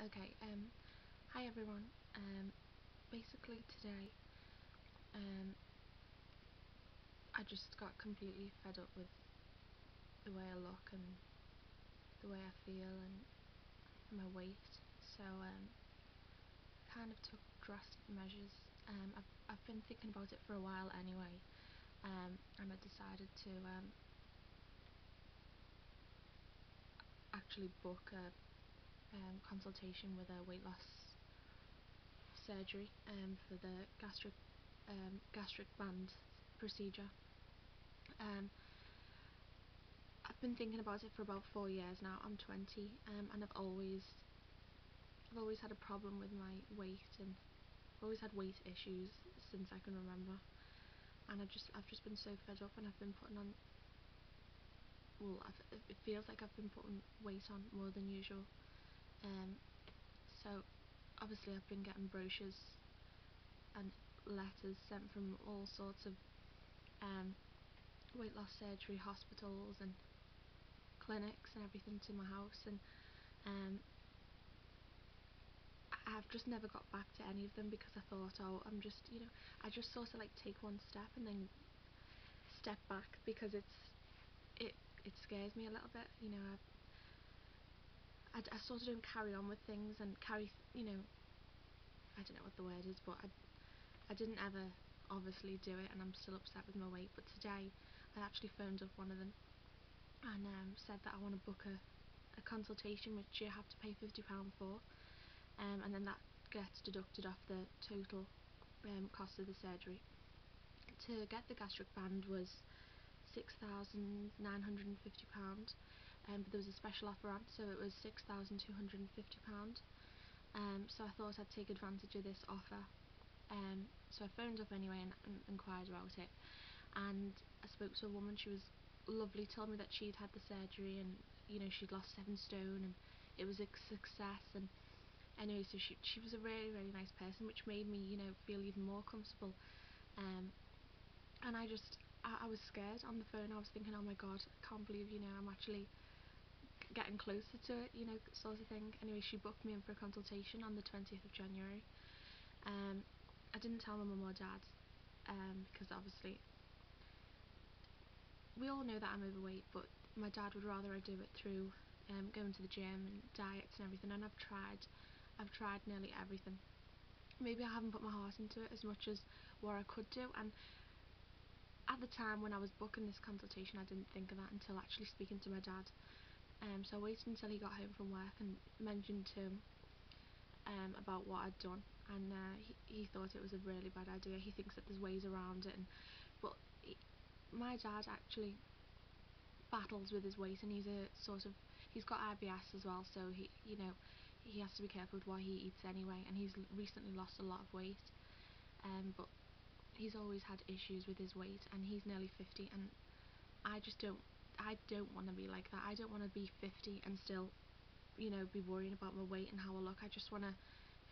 Okay, hi everyone. Basically today, I just got completely fed up with the way I look and the way I feel and my weight. So, kind of took drastic measures. I've been thinking about it for a while anyway, and I decided to actually book a consultation with a weight loss surgery for the gastric band procedure. Um, I've been thinking about it for about 4 years now. I'm 20, and I've always had a problem with my weight, and I've always had weight issues since I can remember. And I've just been so fed up, and I've been putting on. Well, it feels like I've been putting weight on more than usual. So obviously I've been getting brochures and letters sent from all sorts of weight loss surgery hospitals and clinics and everything to my house, and I've just never got back to any of them because I thought, oh, I just sort of like take one step and then step back because it scares me a little bit. I sort of don't carry on with things and I don't know what the word is, but I didn't ever obviously do it, and I'm still upset with my weight. But today I actually phoned up one of them and said that I want to book a consultation, which you have to pay £50 for, and then that gets deducted off the total cost of the surgery. To get the gastric band was £6,950, but there was a special offer on, so it was £6,250. So I thought I'd take advantage of this offer. So I phoned up anyway and inquired about it, and I spoke to a woman. She was lovely, told me that she'd had the surgery and she'd lost 7 stone and it was a success. And anyway, so she was a really, really nice person, which made me feel even more comfortable. And I was scared on the phone. I was thinking, oh my god, I can't believe I'm actually getting closer to it, sort of thing. Anyway, she booked me in for a consultation on the 20th of January. I didn't tell my mum or dad, because obviously we all know that I'm overweight, but my dad would rather I do it through going to the gym and diets and everything, and I've tried nearly everything. Maybe I haven't put my heart into it as much as what I could do, and at the time when I was booking this consultation I didn't think of that until actually speaking to my dad. So I waited until he got home from work and mentioned to him about what I'd done, and he thought it was a really bad idea. He thinks that there's ways around it, but my dad actually battles with his weight, and he's got IBS as well, so he has to be careful with what he eats anyway, and he's recently lost a lot of weight, but he's always had issues with his weight, and he's nearly 50, and I don't want to be like that. I don't want to be 50 and still be worrying about my weight and how I look. I just want to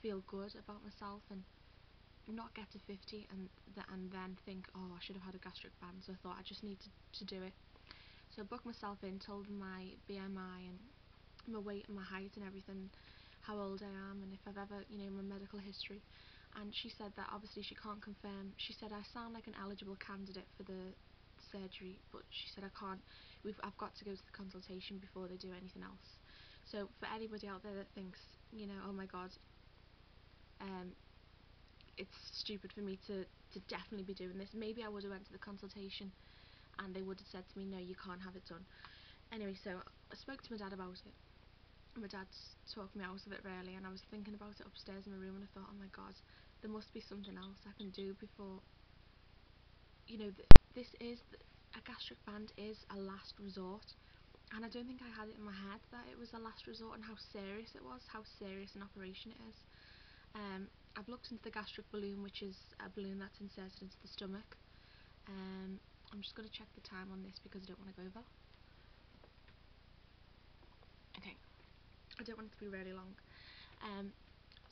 feel good about myself and not get to 50 and then think, oh, I should have had a gastric band. So I thought I just need to do it. So I booked myself in, told them my BMI and my weight and my height and everything, how old I am, and if I've ever, my medical history. And she said that obviously she can't confirm. She said I sound like an eligible candidate for the surgery, but she said I've got to go to the consultation before they do anything else. So for anybody out there that thinks, oh my god, it's stupid for me to definitely be doing this, maybe I would have went to the consultation and they would have said to me, no, you can't have it done. Anyway, so I spoke to my dad about it. My dad's talked me out of it really, and I was thinking about it upstairs in my room, and I thought, oh my god, there must be something else I can do before, a gastric band is a last resort, and I don't think I had it in my head that it was a last resort and how serious it was, how serious an operation it is. I've looked into the gastric balloon, which is a balloon that's inserted into the stomach. I'm just going to check the time on this because I don't want to go over. Okay, I don't want it to be really long.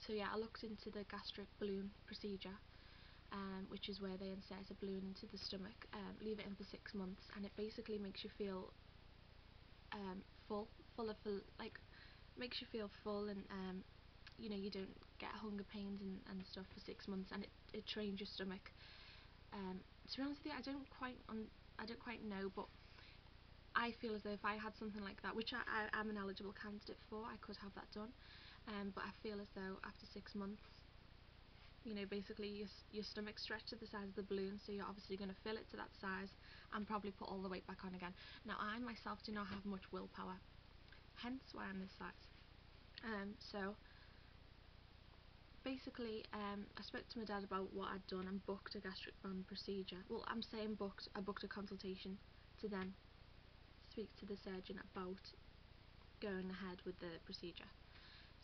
So yeah, I looked into the gastric balloon procedure, which is where they insert a balloon into the stomach, leave it in for 6 months, and it basically makes you feel full of, like, makes you feel full and you know, you don't get hunger pains and stuff for 6 months, and it trains your stomach. To be honest with you, I don't quite know, but I feel as though if I had something like that, which I am an eligible candidate for, I could have that done. But I feel as though after 6 months, you know, basically your stomach stretched to the size of the balloon, so you're obviously going to fill it to that size and probably put all the weight back on again. Now, I myself do not have much willpower, hence why I'm this size. So basically, I spoke to my dad about what I'd done and booked a gastric band procedure. Well, I'm saying booked. I booked a consultation to then speak to the surgeon about going ahead with the procedure.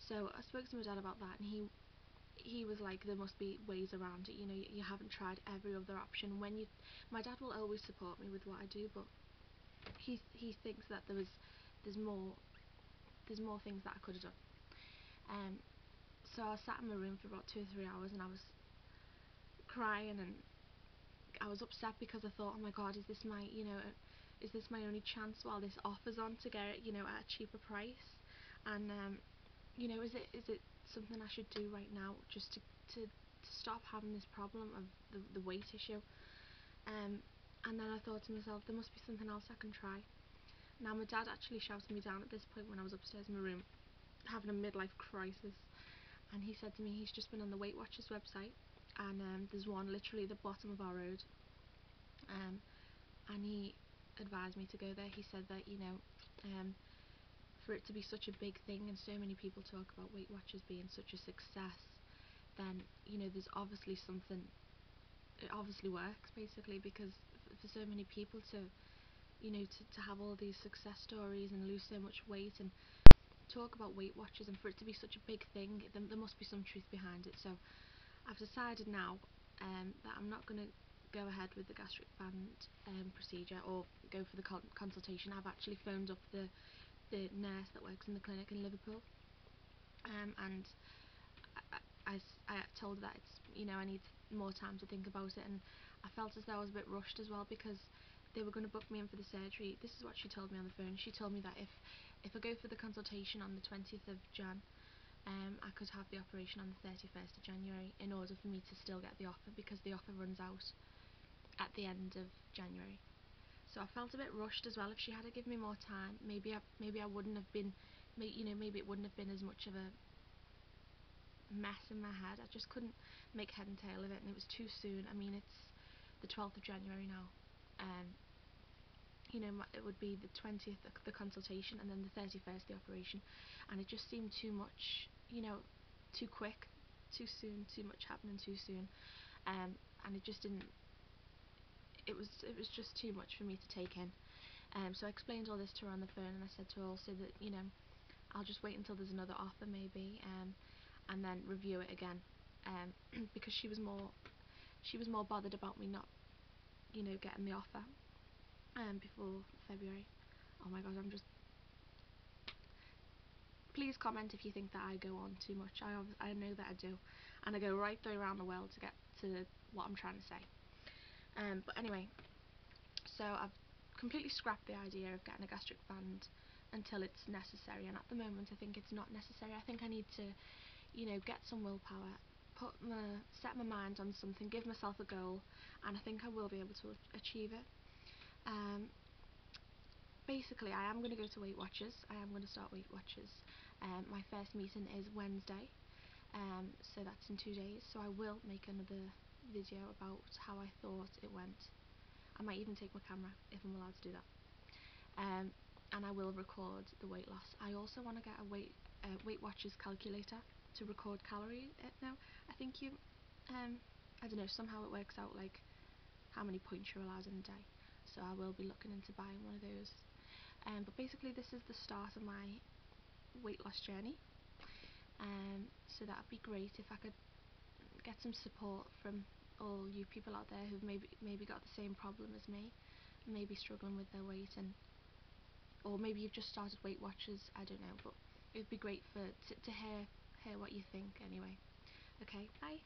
So I spoke to my dad about that, and he was like, there must be ways around it. You know, you haven't tried every other option. My dad will always support me with what I do, but he thinks that there's more things that I could have done. So I sat in my room for about 2 or 3 hours, and I was crying, and I was upset because I thought, oh my god, is this my only chance while this offer's on to get it, you know, at a cheaper price? And you know, is it something I should do right now just to stop having this problem of the weight issue? And then I thought to myself, there must be something else I can try. Now, my dad actually shouted me down at this point when I was upstairs in my room having a midlife crisis, and he said to me he's just been on the Weight Watchers website, and there's one literally at the bottom of our road, and he advised me to go there. He said that, you know, for it to be such a big thing and so many people talk about Weight Watchers being such a success, then, you know, there's obviously something, it obviously works basically, because for so many people to, you know, to have all these success stories and lose so much weight and talk about Weight Watchers, and for it to be such a big thing, then there must be some truth behind it. So I've decided now that I'm not going to go ahead with the gastric band procedure or go for the consultation. I've actually phoned up the nurse that works in the clinic in Liverpool, and I told her that it's, you know, I need more time to think about it, and I felt as though I was a bit rushed as well, because they were going to book me in for the surgery. This is what she told me on the phone. She told me that if I go for the consultation on the 20th of Jan, I could have the operation on the 31st of January in order for me to still get the offer, because the offer runs out at the end of January. So I felt a bit rushed as well. If she had to give me more time, maybe I wouldn't have been, you know, maybe it wouldn't have been as much of a mess in my head. I just couldn't make head and tail of it, and it was too soon. I mean, it's the 12th of January now. You know, it would be the 20th the consultation, and then the 31st the operation, and it just seemed too much, you know, too quick, too soon, too much happening too soon, and it just didn't. It was just too much for me to take in. So I explained all this to her on the phone, and I said to her also that, you know, I'll just wait until there's another offer maybe, and then review it again, because she was more bothered about me not, you know, getting the offer before February. Oh my god, please comment if you think that I go on too much. I know that I do, and I go right the way around the world to get to what I'm trying to say. But anyway, so I've completely scrapped the idea of getting a gastric band until it's necessary, and at the moment I think it's not necessary. I think I need to, you know, get some willpower, set my mind on something, give myself a goal, and I think I will be able to achieve it. Basically, I am going to go to Weight Watchers. I am going to start Weight Watchers. My first meeting is Wednesday, so that's in 2 days. So I will make another video about how I thought it went. I might even take my camera if I'm allowed to do that. And I will record the weight loss. I also want to get a Weight Watchers calculator to record calories. Now, I think I don't know, somehow it works out like how many points you're allowed in a day. So I will be looking into buying one of those. But basically this is the start of my weight loss journey. So that would be great if I could get some support from all you people out there who've maybe got the same problem as me, maybe struggling with their weight, or maybe you've just started Weight Watchers. I don't know, but it would be great to hear what you think anyway. Okay, bye.